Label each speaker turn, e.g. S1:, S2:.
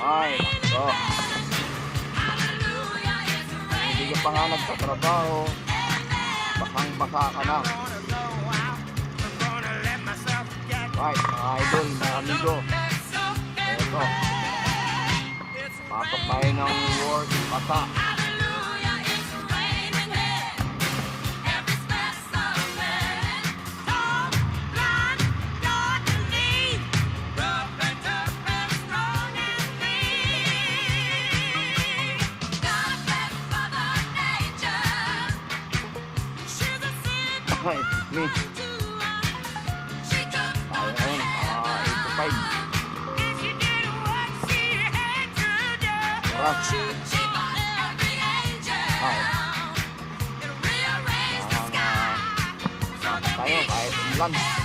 S1: Ay, nako. Hindi ka pa nga nagtatrabaho. Basang-basa ka na. Right, mga idol, mga amigo. Ito. Patok tayo ng work, basa. Ay, me. Ayun, 85. Oras. Ay. Tayo kahit ulan.